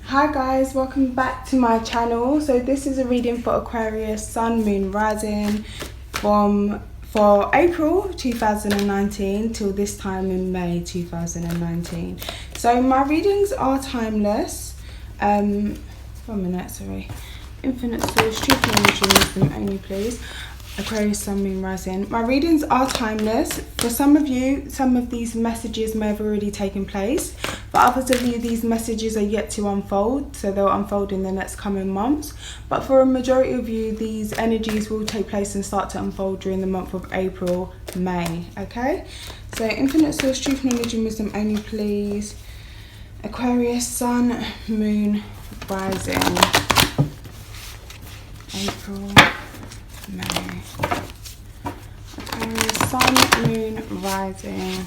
Hi guys, welcome back to my channel. So this is a reading for Aquarius, Sun, Moon, Rising for April 2019 till this time in May 2019. So my readings are timeless. 1 minute, sorry. Infinite source, truth, energy, wisdom only, please. Aquarius, Sun, Moon, Rising. My readings are timeless. For some of you, some of these messages may have already taken place. For others of you, these messages are yet to unfold, so they'll unfold in the next coming months. But for a majority of you, these energies will take place and start to unfold during the month of April, May, okay? So infinite source, truth, knowledge and wisdom only, please. Aquarius, Sun, Moon, Rising. April, May. Aquarius, Sun, Moon, Rising.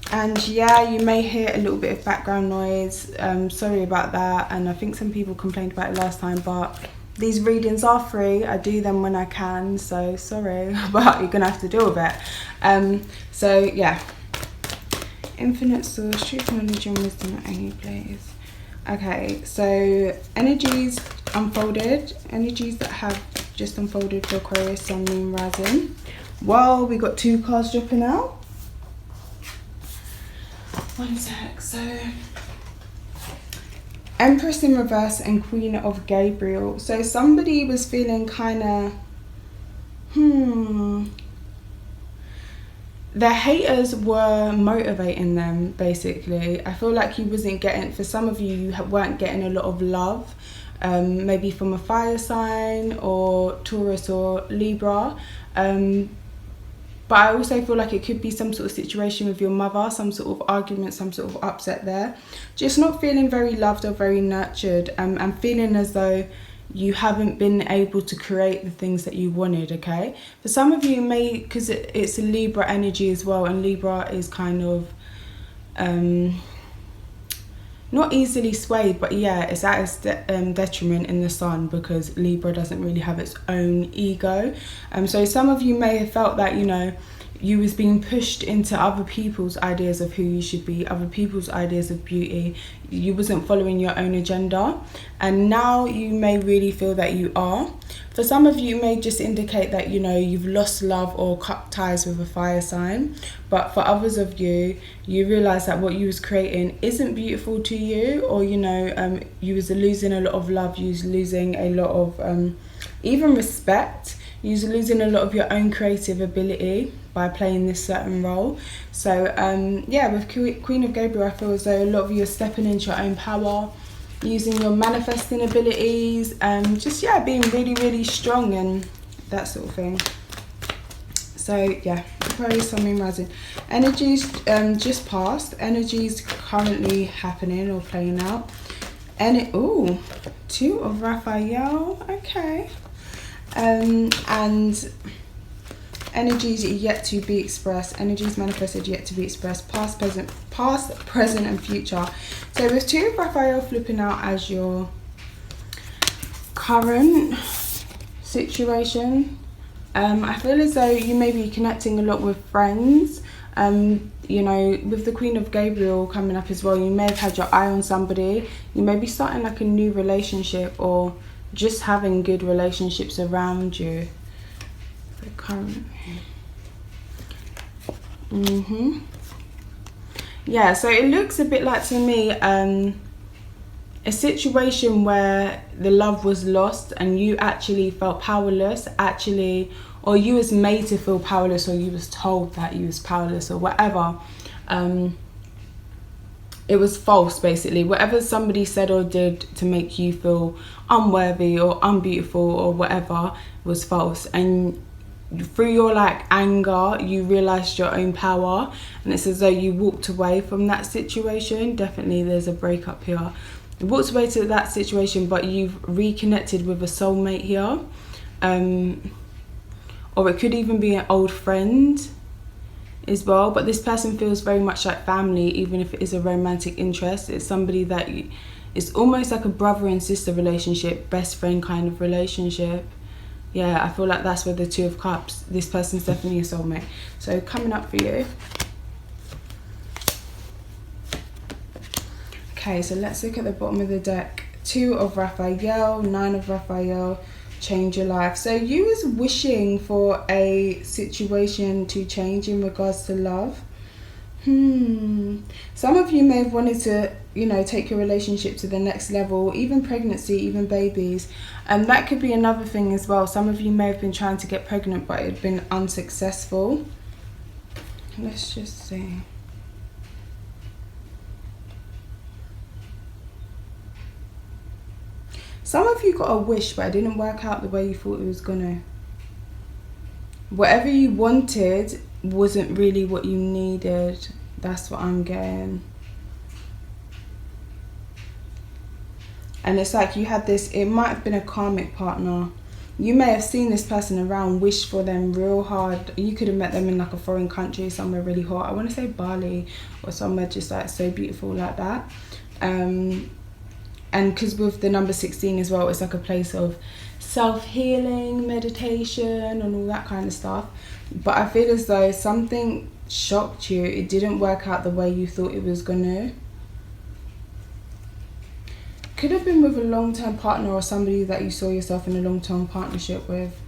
And yeah, you may hear a little bit of background noise. Sorry about that. And I think some people complained about it last time, but these readings are free. I do them when I can, so sorry, but you're gonna have to deal with it. So yeah, infinite source, truth, knowledge and wisdom only, please. Okay, so energies unfolded, energies that have just unfolded for Aquarius, Sun, Moon, Rising. Well, we got 2 cards dropping out. One sec. So Empress in reverse and Queen of Gabriel. So somebody was feeling kind of their haters were motivating them, basically. I feel like you wasn't getting, for some of you, you weren't getting a lot of love, maybe from a fire sign or Taurus or Libra. But I also feel like it could be some sort of situation with your mother, some sort of argument, some sort of upset there. Just not feeling very loved or very nurtured, and feeling as though you haven't been able to create the things that you wanted, okay? For some of you, may, because it's a Libra energy as well, and Libra is kind of not easily swayed, but yeah, it's at its detriment in the Sun, because Libra doesn't really have its own ego. So some of you may have felt that, you know, you was being pushed into other people's ideas of who you should be, other people's ideas of beauty. You wasn't following your own agenda, and now you may really feel that you are. For some of you, it may just indicate that, you know, you've lost love or cut ties with a fire sign. But for others of you, you realise that what you was creating isn't beautiful to you, or, you know, you was losing a lot of love, you was losing a lot of even respect. You're losing a lot of your own creative ability by playing this certain role. So yeah, with Queen of Gabriel, I feel as though a lot of you are stepping into your own power, using your manifesting abilities, just yeah, being really, really strong and that sort of thing. So yeah, Aquarius, Sun, Moon, Rising. Energies just passed, energies currently happening or playing out. And ooh, 2 of Raphael, okay. And energies yet to be expressed, energies manifested yet to be expressed, past, present and future. So with 2 of Raphael flipping out as your current situation, I feel as though you may be connecting a lot with friends. You know, with the Queen of Gabriel coming up as well, you may have had your eye on somebody. You may be starting like a new relationship, or just having good relationships around you. The current. Yeah, so it looks a bit like, to me, a situation where the love was lost and you actually felt powerless, actually, or you was made to feel powerless, or you was told that you was powerless, or whatever. It was false, basically. Whatever somebody said or did to make you feel unworthy or unbeautiful or whatever was false. And through your like anger, you realized your own power, and it's as though you walked away from that situation. Definitely there's a breakup here. You walked away to that situation, but you've reconnected with a soulmate here. Or it could even be an old friend as well, but this person feels very much like family, even if it is a romantic interest. It's somebody that it's almost like a brother and sister relationship, best friend kind of relationship. Yeah, I feel like that's where the 2 of Cups, this person's definitely a soulmate. So coming up for you, Okay, so let's look at the bottom of the deck. 2 of Raphael, 9 of Raphael, change your life. So you was wishing for a situation to change in regards to love. Some of you may have wanted to, take your relationship to the next level, even pregnancy, even babies. And that could be another thing as well. Some of you may have been trying to get pregnant, but it had been unsuccessful. Let's just see. Some of you got a wish, but it didn't work out the way you thought it was gonna. Whatever you wanted wasn't really what you needed. That's what I'm getting. And it's like you had this, it might have been a karmic partner. You may have seen this person around, wished for them real hard. You could have met them in like a foreign country, somewhere really hot. I want to say Bali or somewhere just like so beautiful like that. And because with the number 16 as well, it's like a place of self-healing, meditation and all that kind of stuff. But I feel as though something shocked you. It didn't work out the way you thought it was gonna. Could have been with a long-term partner or somebody that you saw yourself in a long-term partnership with,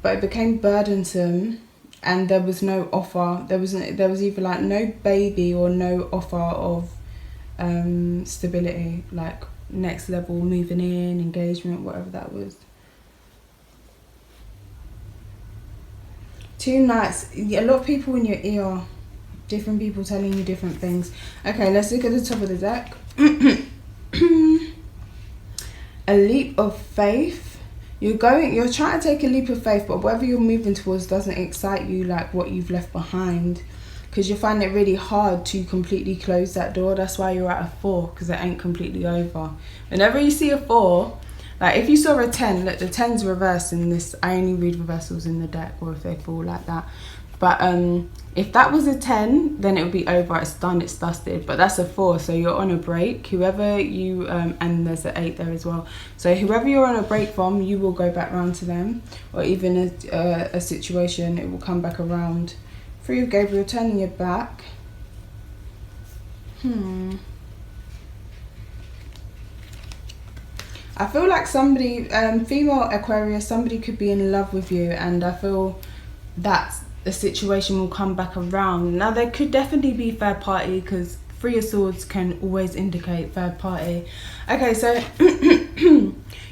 but it became burdensome and there was no offer. There was either like no baby or no offer of stability, like next level, moving in, engagement, whatever that was. 2 nights. A lot of people in your ear, different people telling you different things. Okay, let's look at the top of the deck. A leap of faith. You're trying to take a leap of faith, but whatever you're moving towards doesn't excite you like what you've left behind, because you find it really hard to completely close that door. That's why you're at a 4, because it ain't completely over. Whenever you see a 4, like if you saw a 10, look, the 10's reversed in this. I only read reversals in the deck, or if they fall like that. But if that was a 10, then it would be over, it's done, it's dusted. But that's a 4, so you're on a break. Whoever you, and there's an 8 there as well. So whoever you're on a break from, you will go back round to them. Or even a situation, it will come back around. 3 of Gabriel, turning your back. I feel like somebody, female Aquarius, somebody could be in love with you, and I feel that the situation will come back around. Now there could definitely be third party, because 3 of Swords can always indicate third party. Okay, so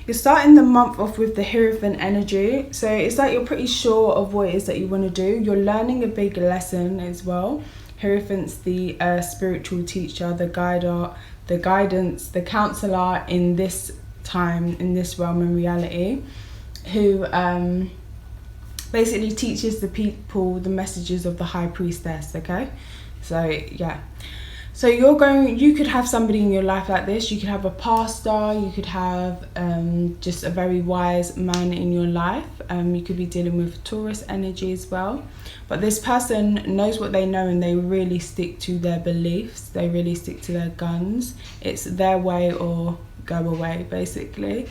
you're starting the month off with the Hierophant energy. So it's like you're pretty sure of what it is that you want to do. You're learning a big lesson as well. Hierophant's the spiritual teacher, the guider, the guidance, the counselor in this time, in this realm and reality, who basically teaches the people the messages of the High Priestess. Okay, so yeah, so you could have somebody in your life like this. You could have a pastor, you could have just a very wise man in your life. You could be dealing with Taurus energy as well, but this person knows what they know and they really stick to their beliefs. They really stick to their guns. It's their way or go away, basically.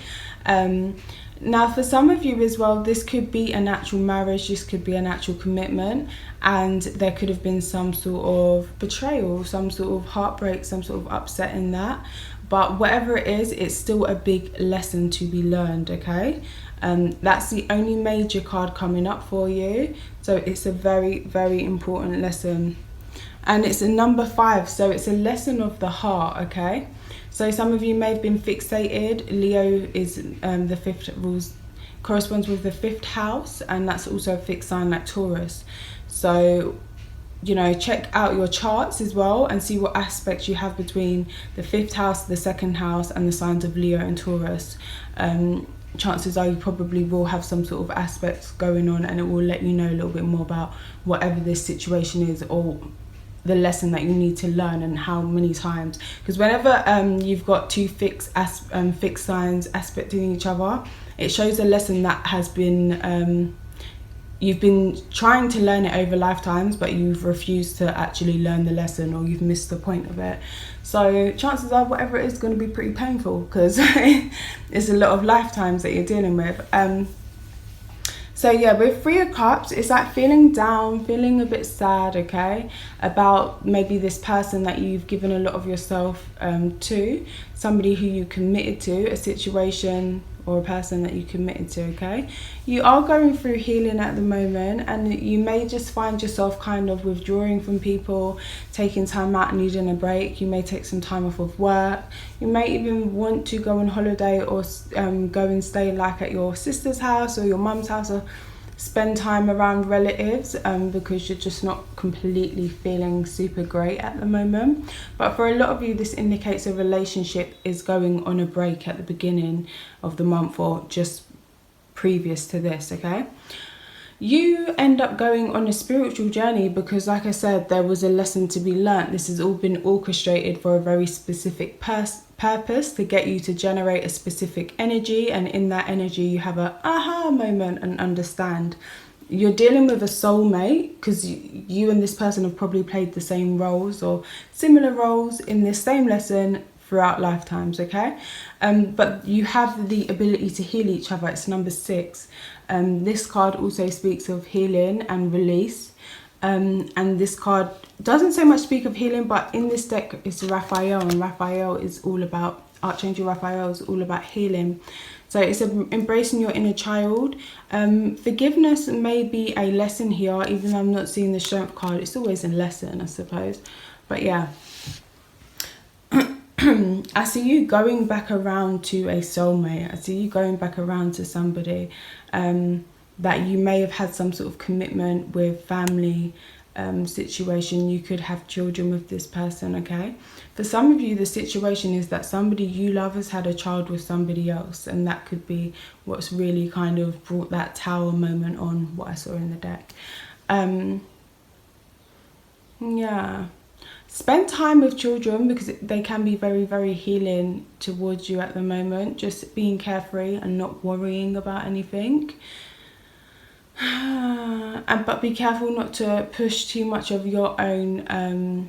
Now for some of you as well, this could be a natural marriage, this could be a natural commitment, and there could have been some sort of betrayal, some sort of heartbreak, some sort of upset in that. But whatever it is, it's still a big lesson to be learned, okay? That's the only major card coming up for you, so it's a very, very important lesson. And it's a number 5, so it's a lesson of the heart, okay? So some of you may have been fixated. Leo is the 5th rules, corresponds with the 5th house, and that's also a fixed sign like Taurus. So, check out your charts as well and see what aspects you have between the 5th house, the 2nd house, and the signs of Leo and Taurus. Chances are you probably will have some sort of aspects going on, and it will let you know a little bit more about whatever this situation is, or the lesson that you need to learn, and how many times. Because whenever you've got 2 fixed signs aspecting each other, it shows a lesson that has been you've been trying to learn it over lifetimes, but you've refused to actually learn the lesson, or you've missed the point of it. So chances are whatever it is going to be pretty painful, because it's a lot of lifetimes that you're dealing with. So yeah, with Three of Cups, it's like feeling down, feeling a bit sad, okay, about maybe this person that you've given a lot of yourself to, somebody who you committed to, a situation or a person that you committed to, okay? You are going through healing at the moment, and you may just find yourself kind of withdrawing from people, taking time out and needing a break. You may take some time off of work. You may even want to go on holiday or go and stay like at your sister's house or your mum's house, or spend time around relatives because you're just not completely feeling super great at the moment. But for a lot of you, this indicates a relationship is going on a break at the beginning of the month or just previous to this, okay? You end up going on a spiritual journey because, like I said, there was a lesson to be learnt. This has all been orchestrated for a very specific purpose, to get you to generate a specific energy, and in that energy you have a aha moment and understand. You're dealing with a soulmate because you and this person have probably played the same roles or similar roles in this same lesson throughout lifetimes, okay? But you have the ability to heal each other. It's number 6. This card also speaks of healing and release. And this card doesn't so much speak of healing, but in this deck it's Raphael, and Raphael is all about, Archangel Raphael is all about healing. So it's embracing your inner child. Forgiveness may be a lesson here, even though I'm not seeing the Strength card. It's always a lesson, I suppose. But yeah. I see you going back around to a soulmate. I see you going back around to somebody that you may have had some sort of commitment with, family situation. You could have children with this person, okay? For some of you, the situation is that somebody you love has had a child with somebody else, and that could be what's really kind of brought that Tower moment on, what I saw in the deck. Yeah. Spend time with children because they can be very, very healing towards you at the moment. Just being carefree and not worrying about anything. But be careful not to push too much of your own,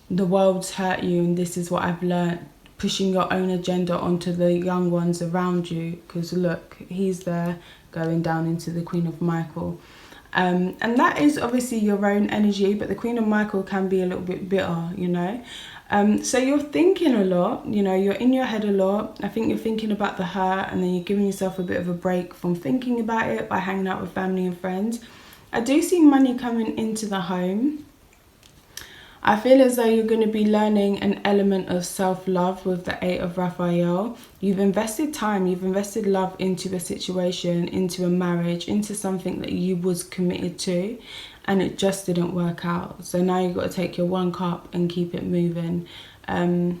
the world's hurt you, and this is what I've learned, pushing your own agenda onto the young ones around you, because look, he's there going down into the Queen of Michael. And that is obviously your own energy, but the Queen of Michael can be a little bit bitter, you know. So you're thinking a lot, you know, you're in your head a lot. I think you're thinking about the hurt, and then you're giving yourself a bit of a break from thinking about it by hanging out with family and friends. I do see money coming into the home. I feel as though you're going to be learning an element of self-love with the 8 of Raphael. You've invested time, you've invested love into a situation, into a marriage, into something that you was committed to, and it just didn't work out. So now you've got to take your 1 cup and keep it moving. I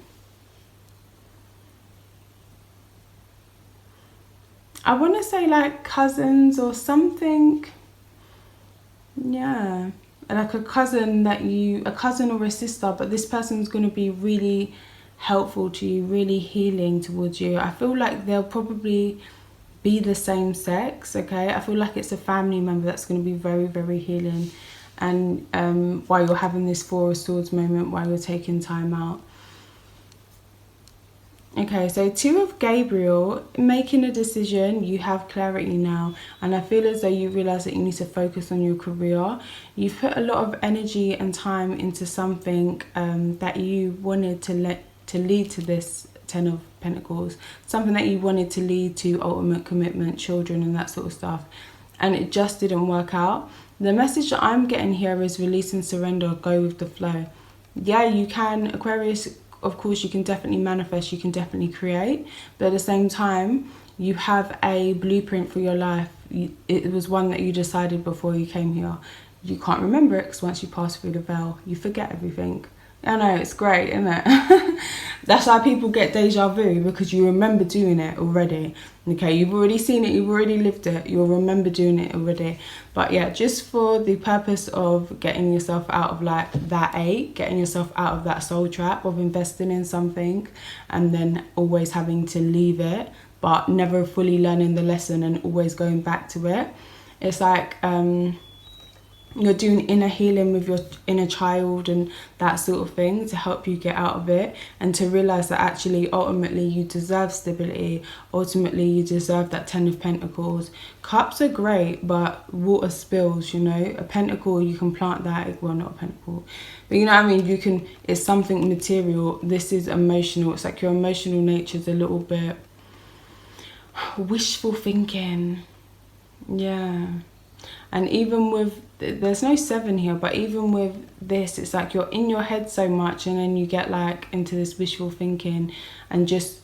want to say like cousins or something. Yeah. Like a cousin a cousin or a sister, but this person's going to be really helpful to you, really healing towards you. I feel like they'll probably be the same sex, okay? I feel like it's a family member that's going to be very, very healing. And while you're having this 4 of Swords moment, while you're taking time out. Okay, so 2 of Gabriel, making a decision, you have clarity now. And I feel as though you realise that you need to focus on your career. You've put a lot of energy and time into something that you wanted to lead to this 10 of Pentacles. Something that you wanted to lead to ultimate commitment, children and that sort of stuff. And it just didn't work out. The message that I'm getting here is release and surrender, go with the flow. Yeah, you can, Aquarius. Of course, you can definitely manifest, you can definitely create, but at the same time, you have a blueprint for your life. It was one that you decided before you came here. You can't remember it because once you pass through the veil, you forget everything. I know, it's great, isn't it? That's how people get deja vu, because you remember doing it already. Okay, you've already seen it, you've already lived it, you'll remember doing it already. But yeah, just for the purpose of getting yourself out of like that 8, getting yourself out of that soul trap of investing in something and then always having to leave it, but never fully learning the lesson and always going back to it. It's like, you're doing inner healing with your inner child and that sort of thing to help you get out of it, and to realize that actually ultimately you deserve stability, ultimately you deserve that 10 of Pentacles. Cups are great, but water spills, you know. A pentacle, you can plant that, well, not a pentacle, but you know what I mean, you can, it's something material. This is emotional. It's like your emotional nature is a little bit wishful thinking. Yeah. And even with, there's no 7 here, but even with this, it's like you're in your head so much, and then you get like into this wishful thinking, and just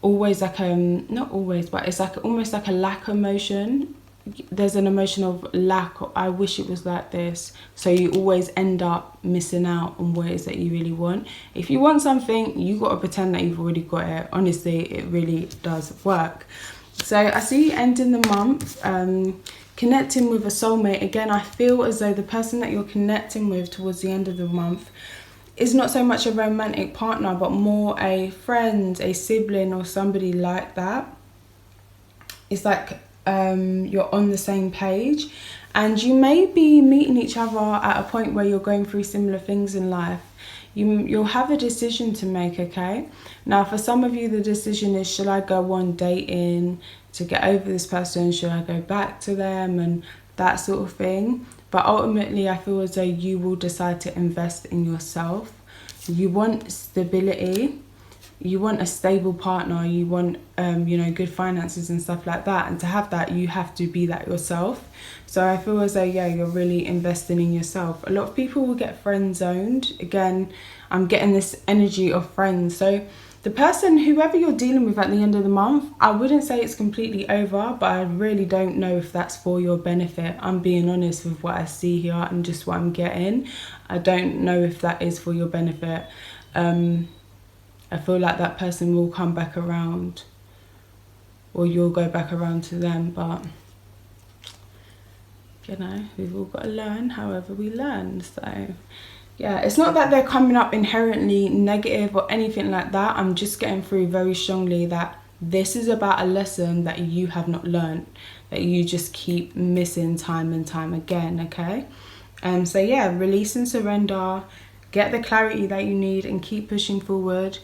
always like not always, but it's like almost like a lack emotion. There's an emotion of lack, or I wish it was like this. So you always end up missing out on what it is that you really want. If you want something, you got to pretend that you've already got it. Honestly, it really does work. So I see you ending the month connecting with a soulmate. Again, I feel as though the person that you're connecting with towards the end of the month is not so much a romantic partner, but more a friend, a sibling, or somebody like that. It's like you're on the same page, and you may be meeting each other at a point where you're going through similar things in life. You'll have a decision to make, okay? Now, for some of you, the decision is, should I go on dating to get over this person? Should I go back to them? And that sort of thing. But ultimately, I feel as though you will decide to invest in yourself. You want stability. You want a stable partner. You want, you know, good finances and stuff like that. And to have that, you have to be that yourself. So I feel as though, yeah, you're really investing in yourself. A lot of people will get friend zoned. Again, I'm getting this energy of friends. So the person, whoever you're dealing with at the end of the month, I wouldn't say it's completely over, but I really don't know if that's for your benefit. I'm being honest with what I see here and just what I'm getting. I don't know if that is for your benefit. I feel like that person will come back around, or you'll go back around to them, but you know, we've all got to learn however we learn. So yeah, it's not that they're coming up inherently negative or anything like that. I'm just getting through very strongly that this is about a lesson that you have not learned, that you just keep missing time and time again, okay? So yeah, release and surrender, get the clarity that you need, and keep pushing forward.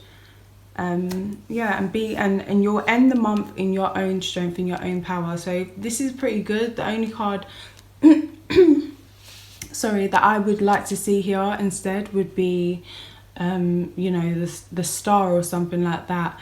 Yeah, and you'll end the month in your own strength, in your own power. So this is pretty good. The only card sorry, that I would like to see here instead would be you know, the star or something like that,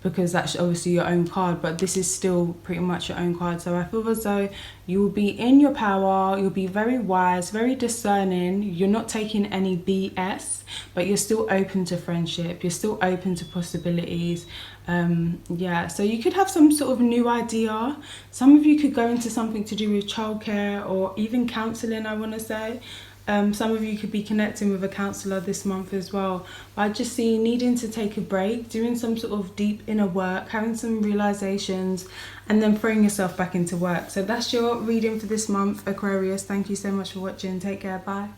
because that's obviously your own card, but this is still pretty much your own card. So I feel as though you will be in your power, you'll be very wise, very discerning, you're not taking any BS, but you're still open to friendship, you're still open to possibilities. Yeah, so you could have some sort of new idea. Some of you could go into something to do with childcare or even counselling, I want to say. Some of you could be connecting with a counsellor this month as well. But I just see needing to take a break, doing some sort of deep inner work, having some realizations, and then throwing yourself back into work. So that's your reading for this month, Aquarius. Thank you so much for watching. Take care. Bye.